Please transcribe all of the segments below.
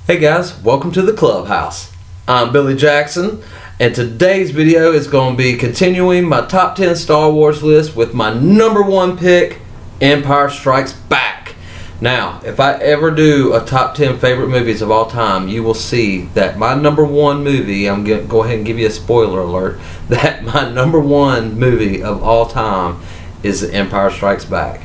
Hey guys, welcome to the Clubhouse. I'm Billy Jackson, and today's video is going to be continuing my top 10 Star Wars list with my number one pick, Empire Strikes Back. Now, if I ever do a top 10 favorite movies of all time, you will see that my number one movie, I'm going to go ahead and give you a spoiler alert, that my number one movie of all time is The Empire Strikes Back.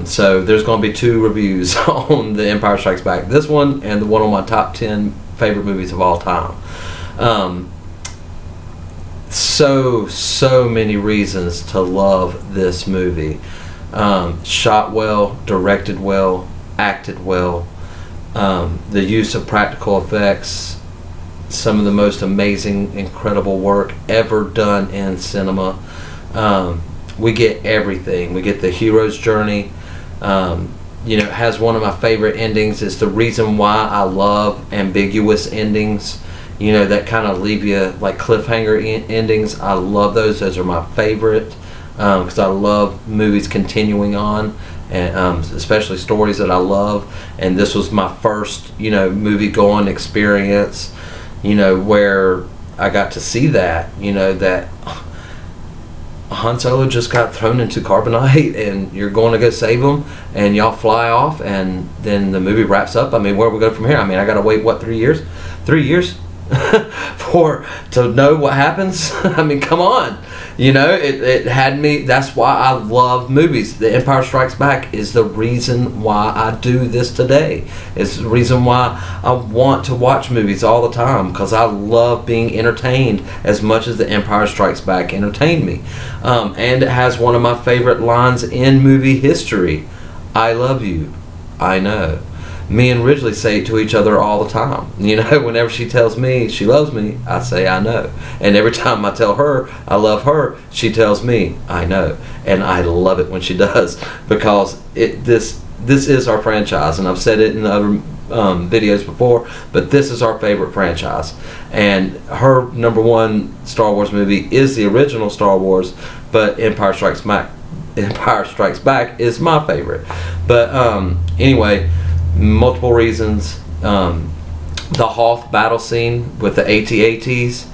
So there's going to be two reviews on The Empire Strikes Back. This one and the one on my top 10 favorite movies of all time. So many reasons to love this movie. Shot well, directed well, acted well. The use of practical effects, some of the most amazing, incredible work ever done in cinema. We get everything. We get the hero's journey. It has one of my favorite endings. It's the reason why I love ambiguous endings. That kind of leave you like cliffhanger endings. I love those. Those are my favorite because I love movies continuing on, and especially stories that I love. And this was my first, movie going experience. Where I got to see that. That Han Solo just got thrown into carbonite and you're going to go save him, and y'all fly off, and then the movie wraps up. Where we go from here? I gotta wait 3 years? 3 years to know what happens. Come on. It had me. That's why I love movies. The Empire Strikes Back is the reason why I do this today. It's the reason why I want to watch movies all the time, because I love being entertained as much as The Empire Strikes Back entertained me. And it has one of my favorite lines in movie history. I love you. I know. Me and Ridley say it to each other all the time. Whenever she tells me she loves me, I say I know. And every time I tell her I love her, she tells me I know. And I love it when she does, because this is our franchise. And I've said it in other videos before, but this is our favorite franchise. And her number one Star Wars movie is the original Star Wars, but Empire Strikes Back is my favorite. But anyway, multiple reasons. The Hoth battle scene with the AT-ATs.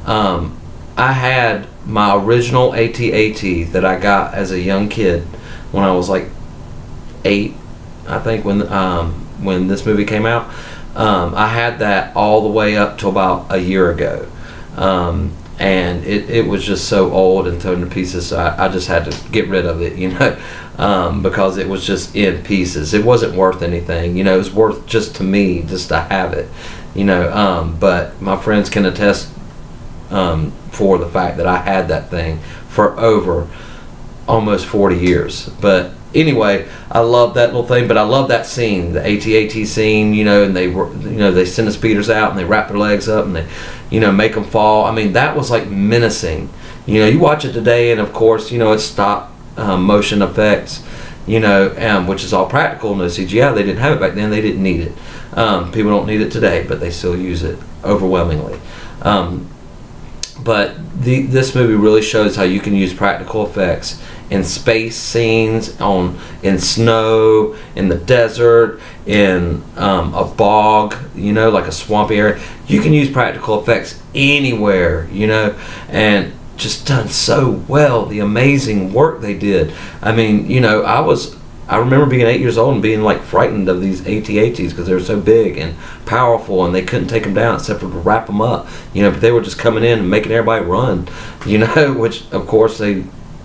I had my original AT-AT that I got as a young kid when I was like 8, I think, when this movie came out. I had that all the way up to about a year ago. And it was just so old and thrown to pieces, so I just had to get rid of it, because it was just in pieces. It wasn't worth anything, it was worth just to me just to have it, but my friends can attest for the fact that I had that thing for over almost 40 years. But anyway, I love that little thing, but I love that scene, the AT-AT scene, and they send the speeders out and they wrap their legs up and they, make them fall. That was like menacing. You watch it today, and of course, it's stop motion effects, which is all practical, no CGI. They didn't have it back then. They didn't need it. People don't need it today, but they still use it overwhelmingly. But this movie really shows how you can use practical effects in space scenes, in snow, in the desert, in a bog, like a swampy area. You can use practical effects anywhere, and just done so well. The amazing work they did. I remember being 8 years old and being like frightened of these AT-ATs because they were so big and powerful, and they couldn't take them down except for to wrap them up. But they were just coming in and making everybody run. Which of course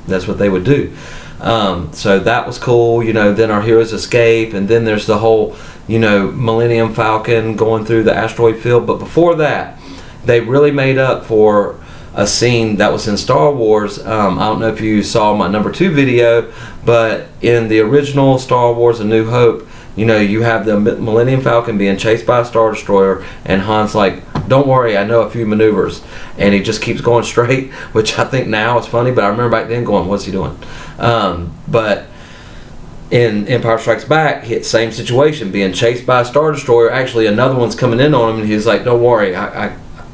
that's what they would do. So that was cool. Then our heroes escape, and then there's the whole Millennium Falcon going through the asteroid field. But before that, they really made up for a scene that was in Star Wars. I don't know if you saw my number 2 video, but in the original Star Wars A New Hope, you have the Millennium Falcon being chased by a Star Destroyer, and Han's like, don't worry, I know a few maneuvers, and he just keeps going straight, which I think now is funny, but I remember back then going, what's he doing? But in Empire Strikes Back, same situation, being chased by a Star Destroyer. Actually, another one's coming in on him, and he's like, don't worry,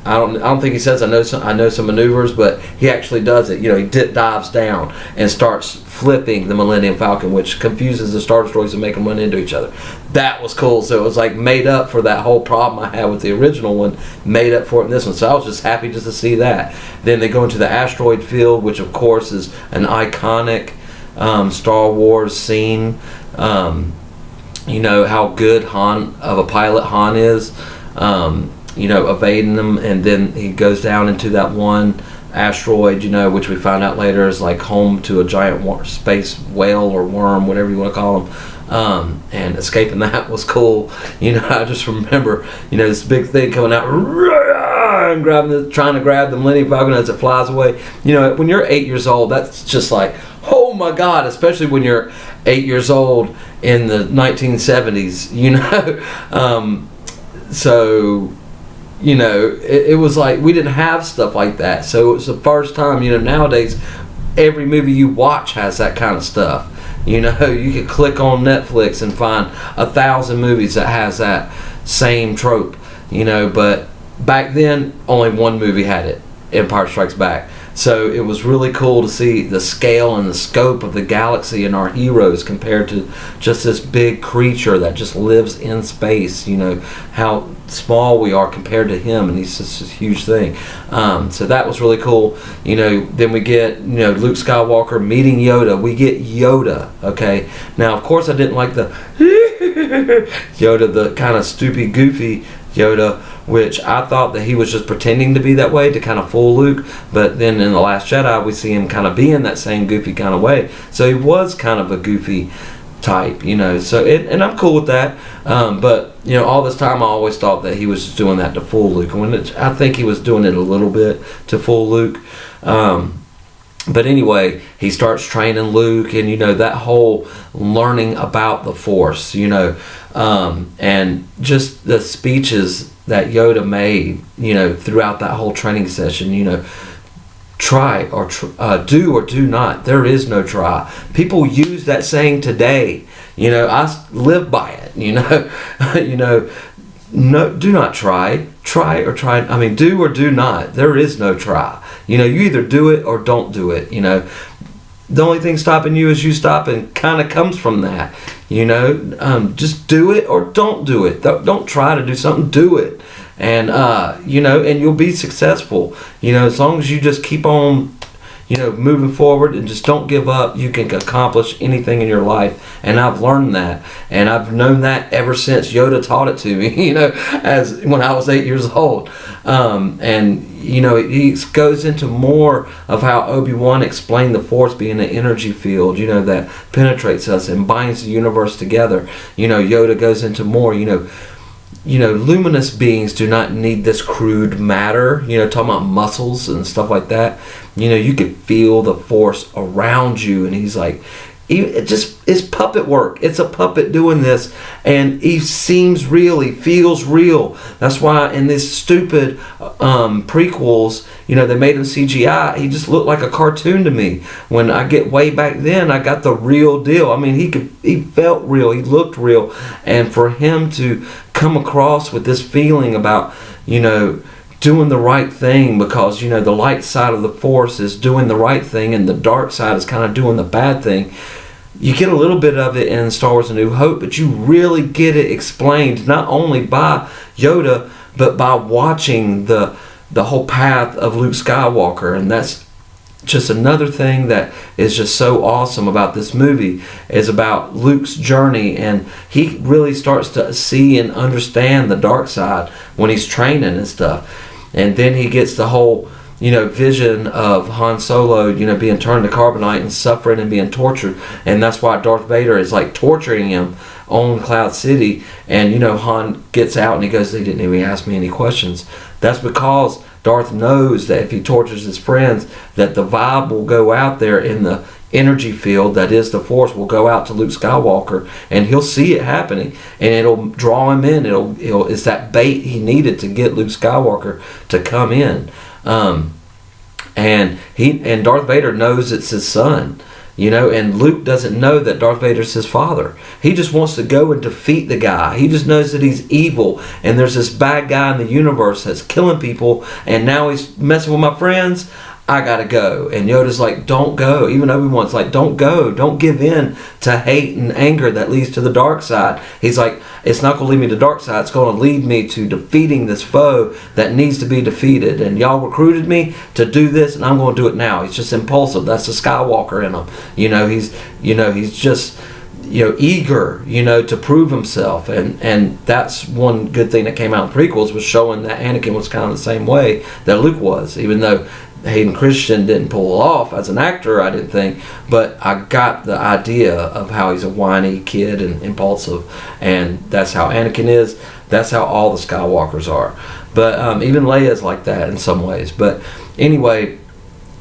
I don't think he says I know some maneuvers, but he actually does it. He dives down and starts flipping the Millennium Falcon, which confuses the Star Destroyers and make them run into each other. That was cool. So it was like made up for that whole problem I had with the original one, made up for it in this one. So I was just happy just to see that. Then they go into the asteroid field, which of course is an iconic Star Wars scene. How good Han of a pilot Han is. Evading them, and then he goes down into that one asteroid, which we found out later is like home to a giant space whale or worm, whatever you want to call them. And escaping that was cool. I just remember, this big thing coming out and trying to grab the Millennium Falcon as it flies away. When you're 8 years old, that's just like, oh my God, especially when you're 8 years old in the 1970s, so it was like we didn't have stuff like that, so it was the first time. Nowadays every movie you watch has that kind of stuff. You could click on Netflix and find 1,000 movies that has that same trope, but back then only one movie had it, Empire Strikes Back. So it was really cool to see the scale and the scope of the galaxy and our heroes compared to just this big creature that just lives in space. How small we are compared to him, and he's just this huge thing. So that was really cool. Then we get Luke Skywalker meeting Yoda. We get Yoda. Okay. Now of course I didn't like the Yoda, the kind of stupid, goofy Yoda, which I thought that he was just pretending to be that way to kind of fool Luke. But then in The Last Jedi, we see him kind of being that same goofy kind of way. So he was kind of a goofy type, So and I'm cool with that. But all this time I always thought that he was just doing that to fool Luke. I think he was doing it a little bit to fool Luke. But anyway, he starts training Luke, and that whole learning about the Force, and just the speeches that Yoda made, throughout that whole training session, try or do or do not. There is no try. People use that saying today. I live by it. No, do not try. Try or try. I mean, do or do not. There is no try. You either do it or don't do it. The only thing stopping you is you stopping. Kind of comes from that. Just do it or don't do it. Don't try to do something. Do it, and and you'll be successful. As long as you just keep on, moving forward and just don't give up, you can accomplish anything in your life. And I've learned that, and I've known that ever since Yoda taught it to me. As when I was 8 years old, and he goes into more of how Obi-Wan explained the Force being an energy field, that penetrates us and binds the universe together. Yoda goes into more, luminous beings do not need this crude matter, talking about muscles and stuff like that. You could feel the Force around you, and he's like, it's puppet work. It's a puppet doing this, and he seems real. He feels real. That's why in these stupid prequels, they made him CGI. He just looked like a cartoon to me. When I get way back then, I got the real deal. I mean, he felt real. He looked real, and for him to come across with this feeling about, doing the right thing, because the light side of the Force is doing the right thing and the dark side is kind of doing the bad thing. You get a little bit of it in Star Wars A New Hope, but you really get it explained not only by Yoda but by watching the whole path of Luke Skywalker. And that's just another thing that is just so awesome about this movie, is about Luke's journey, and he really starts to see and understand the dark side when he's training and stuff. And then he gets the whole vision of Han Solo being turned to carbonite and suffering and being tortured, and that's why Darth Vader is like torturing him on Cloud City. And Han gets out and he goes, "They didn't even ask me any questions." That's because Darth knows that if he tortures his friends, that the vibe will go out there in the energy field that is the Force, will go out to Luke Skywalker, and he'll see it happening, and it'll draw him in. It's that bait he needed to get Luke Skywalker to come in. And Darth Vader knows it's his son. and Luke doesn't know that Darth Vader's his father. He just wants to go and defeat the guy. He just knows that he's evil, and there's this bad guy in the universe that's killing people, and now he's messing with my friends. I gotta go. And Yoda's like, don't go. Even Obi-Wan's like, don't go. Don't give in to hate and anger that leads to the dark side. He's like, it's not gonna lead me to the dark side. It's gonna lead me to defeating this foe that needs to be defeated. And y'all recruited me to do this, and I'm gonna do it now. He's just impulsive. That's the Skywalker in him. He's just eager, to prove himself, and that's one good thing that came out in prequels, was showing that Anakin was kind of the same way that Luke was, even though Hayden Christensen didn't pull it off as an actor, I didn't think, but I got the idea of how he's a whiny kid and impulsive, and that's how Anakin is. That's how all the Skywalkers are. But even Leia's like that in some ways. But anyway,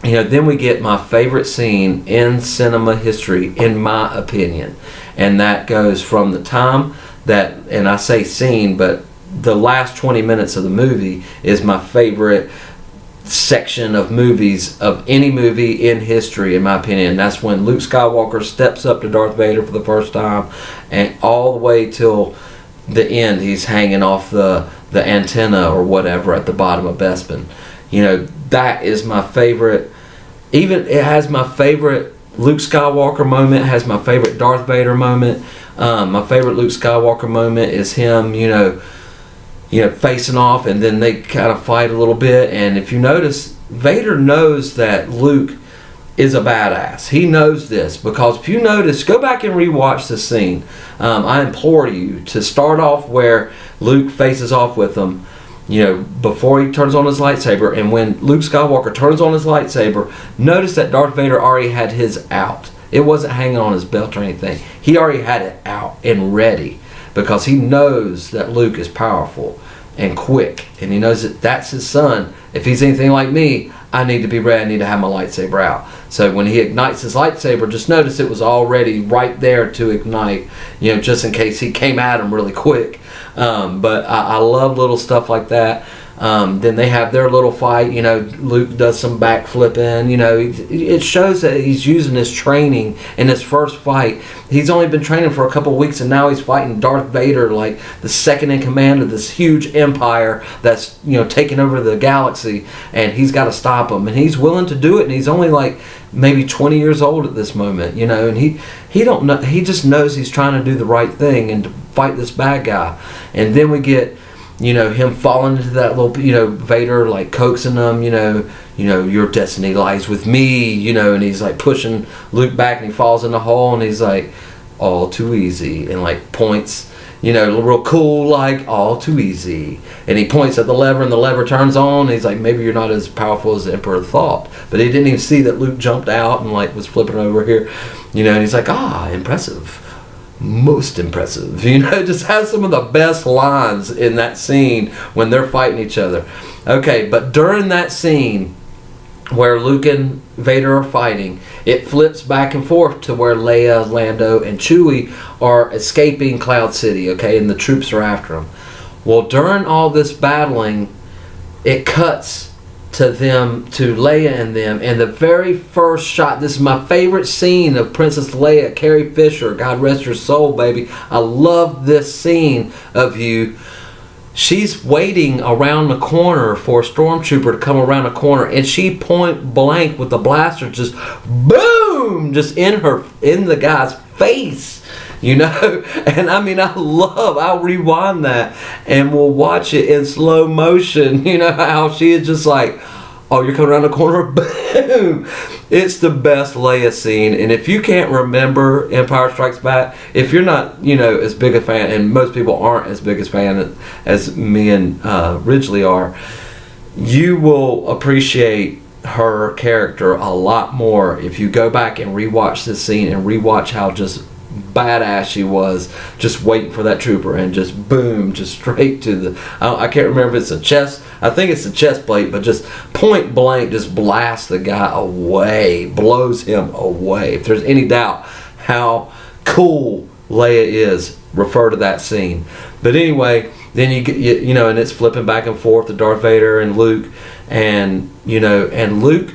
then we get my favorite scene in cinema history, in my opinion, and that goes from the time that, and I say scene, but the last 20 minutes of the movie is my favorite section of movies, of any movie in history, in my opinion. That's when Luke Skywalker steps up to Darth Vader for the first time, and all the way till the end he's hanging off the antenna or whatever at the bottom of Bespin. That is my favorite. Even it has my favorite Luke Skywalker moment, has my favorite Darth Vader moment. My favorite Luke Skywalker moment is him, facing off, and then they kind of fight a little bit. And if you notice, Vader knows that Luke is a badass. He knows this, because if you notice, go back and rewatch the scene. I implore you to start off where Luke faces off with him, before he turns on his lightsaber. And when Luke Skywalker turns on his lightsaber, notice that Darth Vader already had his out. It wasn't hanging on his belt or anything. He already had it out and ready, because he knows that Luke is powerful and quick, and he knows that that's his son. If he's anything like me, I need to be ready. I need to have my lightsaber out. So when he ignites his lightsaber, just notice it was already right there to ignite, just in case he came at him really quick. But I love little stuff like that. Then they have their little fight. Luke does some backflipping. It shows that he's using his training in his first fight. He's only been training for a couple of weeks, and now he's fighting Darth Vader, like the second in command of this huge empire that's taking over the galaxy, and he's got to stop him. And he's willing to do it, and he's only like maybe 20 years old at this moment, and he don't know. He just knows he's trying to do the right thing and to fight this bad guy. And then we get him falling into that little, Vader like coaxing him, your destiny lies with me, and he's like pushing Luke back, and he falls in the hole, and he's like, all too easy, and like points, real cool, like, all too easy. And he points at the lever, and the lever turns on, and he's like, maybe you're not as powerful as the Emperor thought. But he didn't even see that Luke jumped out and like was flipping over here, and he's like, impressive. Most impressive. Just has some of the best lines in that scene when they're fighting each other. Okay, but during that scene where Luke and Vader are fighting, it flips back and forth to where Leia, Lando, and Chewie are escaping Cloud City, okay, and the troops are after them. Well, during all this battling, it cuts to Leia and them, and the very first shot, this is my favorite scene of Princess Leia, Carrie Fisher, God rest her soul, baby. I love this scene of you. She's waiting around the corner for a stormtrooper to come around the corner, and she point blank with the blaster, just boom, just in the guy's face. And I'll rewind that and we'll watch it in slow motion. How she is just like, oh, you're coming around the corner, boom. It's the best Leia scene. And if you can't remember Empire Strikes Back, if you're not, as big a fan, and most people aren't as big a fan as me and Ridgely are, you will appreciate her character a lot more if you go back and rewatch this scene and rewatch how just badass she was, just waiting for that trooper and just boom, just straight to the, I can't remember if it's a chest, I think it's the chest plate, but just point blank, just blasts the guy away, blows him away. If there's any doubt how cool Leia is, refer to that scene. But anyway, then you get, and it's flipping back and forth to Darth Vader and Luke, and and Luke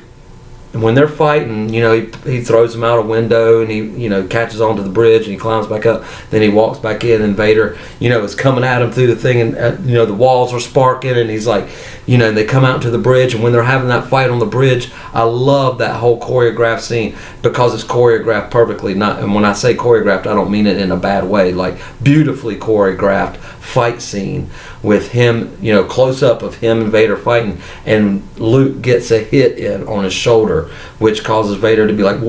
when they're fighting, he throws him out a window, and he, catches onto the bridge, and he climbs back up. Then he walks back in, and Vader, is coming at him through the thing, and the walls are sparking, and he's like, and they come out to the bridge, and when they're having that fight on the bridge, I love that whole choreographed scene because it's choreographed perfectly. And when I say choreographed, I don't mean it in a bad way. Like, beautifully choreographed fight scene with him, close up of him and Vader fighting, and Luke gets a hit in on his shoulder, which causes Vader to be like,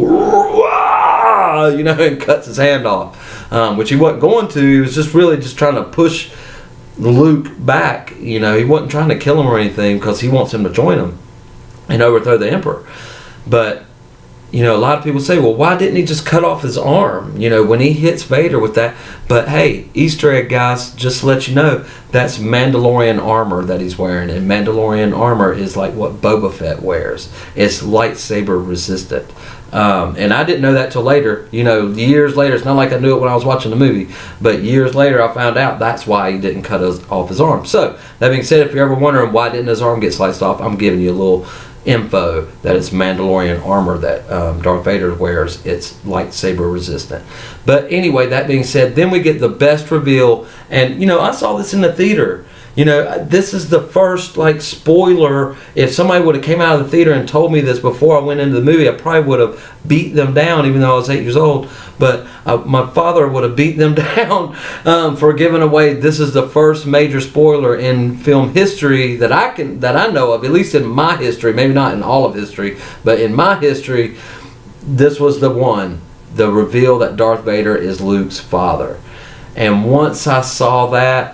and cuts his hand off, which he wasn't going to. He was just really just trying to push Luke back. He wasn't trying to kill him or anything, because he wants him to join him and overthrow the Emperor. But a lot of people say, well, why didn't he just cut off his arm, when he hits Vader with that? But hey, Easter egg, guys, just to let you know, that's Mandalorian armor that he's wearing. And Mandalorian armor is like what Boba Fett wears. It's lightsaber resistant. And I didn't know that till later. Years later. It's not like I knew it when I was watching the movie, but years later I found out that's why he didn't cut off his arm. So, that being said, if you're ever wondering why didn't his arm get sliced off, I'm giving you a little info that it's Mandalorian armor that Darth Vader wears. It's lightsaber resistant. But anyway, that being said, then we get the best reveal, and I saw this in the theater. This is the first spoiler. If somebody would have came out of the theater and told me this before I went into the movie, I probably would have beat them down, even though I was 8 years old. But my father would have beat them down for giving away. This is the first major spoiler in film history that I know of, at least in my history. Maybe not in all of history, but in my history, this was the reveal that Darth Vader is Luke's father. And once I saw that,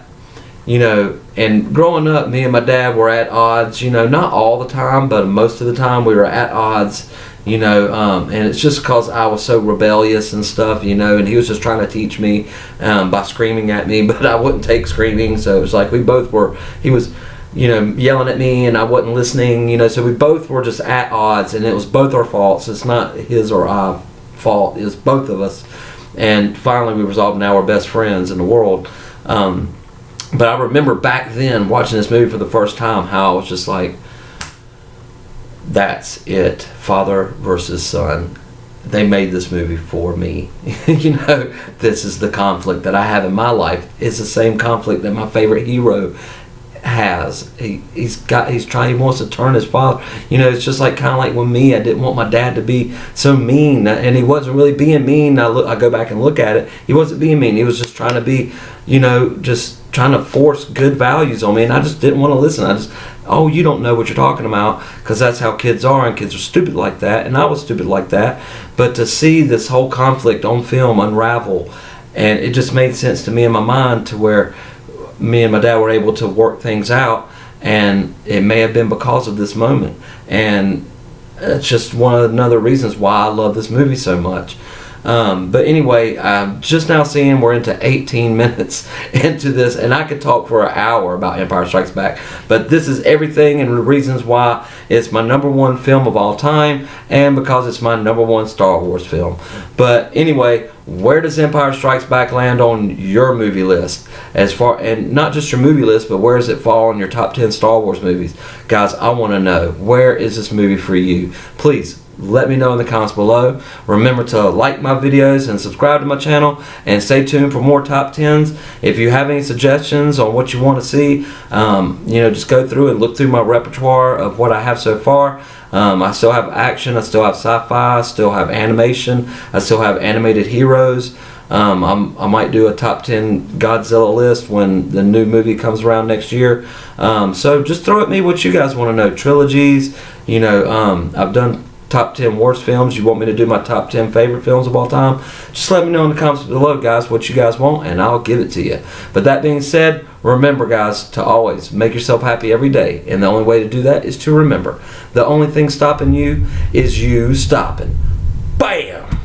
and growing up, me and my dad were at odds, not all the time, but most of the time we were at odds, and it's just because I was so rebellious and stuff, and he was just trying to teach me by screaming at me, but I wouldn't take screaming, so it was like he was, yelling at me and I wasn't listening, so we both were just at odds, and it was both our faults. It's not his or our fault, it was both of us, and finally we resolved, now we're best friends in the world. But I remember back then watching this movie for the first time, how I was just like, that's it, father versus son. They made this movie for me. This is the conflict that I have in my life. It's the same conflict that my favorite hero has. He wants to turn his father. It's just kind of like when me, I didn't want my dad to be so mean, and he wasn't really being mean. I go back and look at it. He wasn't being mean. He was just trying to be, just trying to force good values on me, and I just didn't want to listen. You don't know what you're talking about, because that's how kids are, and kids are stupid like that, and I was stupid like that. But to see this whole conflict on film unravel, and it just made sense to me in my mind, to where me and my dad were able to work things out, and it may have been because of this moment. And it's just one of another reasons why I love this movie so much. But anyway, I'm just now seeing we're into 18 minutes into this, and I could talk for an hour about Empire Strikes Back, but this is everything and the reasons why it's my number one film of all time, and because it's my number one Star Wars film. But anyway, where does Empire Strikes Back land on your movie list? And not just your movie list, but where does it fall on your top 10 Star Wars movies? Guys, I want to know, where is this movie for you? Please let me know in the comments below. Remember to like my videos and subscribe to my channel, and stay tuned for more top 10s. If you have any suggestions on what you want to see, just go through and look through my repertoire of what I have so far. I still have action, I still have sci-fi, I still have animation, I still have animated heroes. I might do a top 10 Godzilla list when the new movie comes around next year. So just throw at me what you guys want to know. Trilogies, I've done top 10 worst films. You want me to do my top 10 favorite films of all time? Just let me know in the comments below, guys, what you guys want, and I'll give it to you. But that being said, remember, guys, to always make yourself happy every day. And the only way to do that is to remember, the only thing stopping you is you stopping. Bam!